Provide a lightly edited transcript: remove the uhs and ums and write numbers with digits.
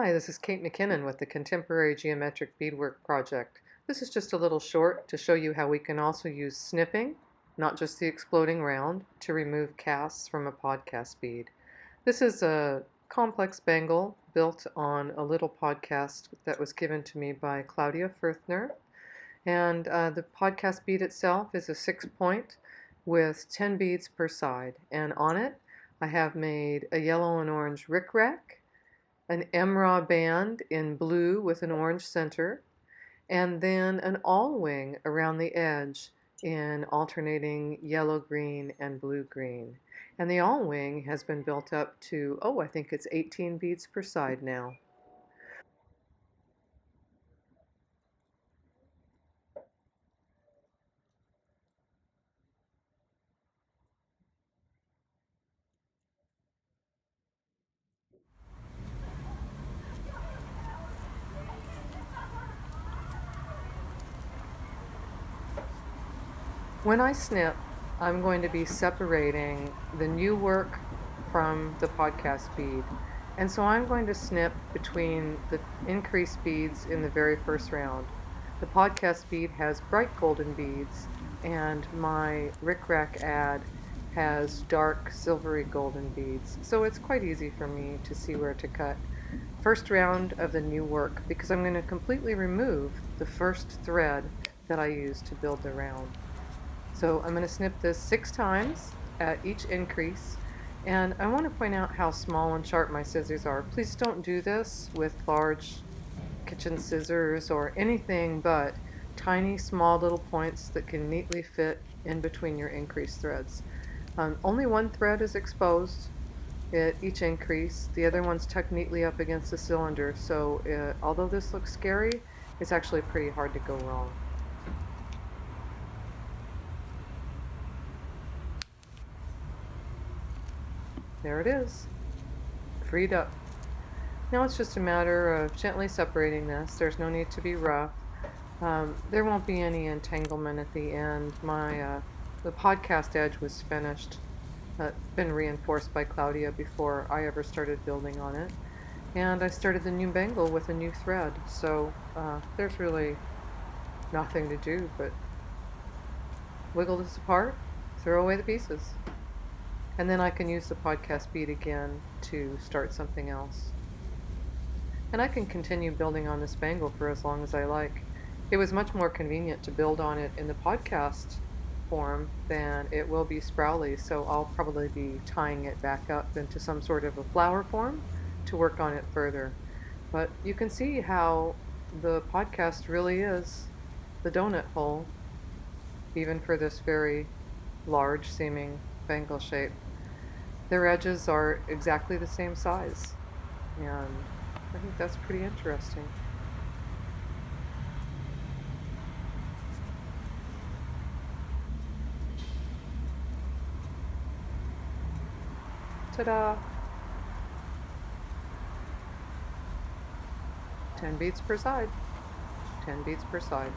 Hi, this is Kate McKinnon with the Contemporary Geometric Beadwork Project. This is just a little short to show you how we can also use snipping, not just the exploding round, to remove casts from a podcast bead. This is a complex bangle built on a little podcast that was given to me by Claudia Firthner. And the podcast bead itself is a 6-point with 10 beads per side. And on it, I have made a yellow and orange rickrack, an emerald band in blue with an orange center, and then an awl-wing around the edge in alternating yellow-green and blue-green. And the awl-wing has been built up to, I think it's 18 beads per side now. When I snip, I'm going to be separating the new work from the podcast bead. And so I'm going to snip between the increased beads in the very first round. The podcast bead has bright golden beads, and my rickrack ad has dark silvery golden beads. So it's quite easy for me to see where to cut. First round of the new work, because I'm going to completely remove the first thread that I used to build the round. So I'm going to snip this 6 times at each increase, and I want to point out how small and sharp my scissors are. Please don't do this with large kitchen scissors or anything but tiny small little points that can neatly fit in between your increase threads. Only one thread is exposed at each increase. The other one's tucked neatly up against the cylinder, so although this looks scary, it's actually pretty hard to go wrong. There it is, freed up. Now it's just a matter of gently separating this. There's no need to be rough. There won't be any entanglement at the end. The podcast edge was finished, been reinforced by Claudia before I ever started building on it. And I started the new bangle with a new thread, so there's really nothing to do but wiggle this apart, throw away the pieces. And then I can use the podcast bead again to start something else. And I can continue building on this bangle for as long as I like. It was much more convenient to build on it in the podcast form than it will be sprawly, so I'll probably be tying it back up into some sort of a flower form to work on it further. But you can see how the podcast really is the donut hole, even for this very large seeming bangle shape. Their edges are exactly the same size, and I think that's pretty interesting. Ta-da! 10 beads per side. 10 beads per side.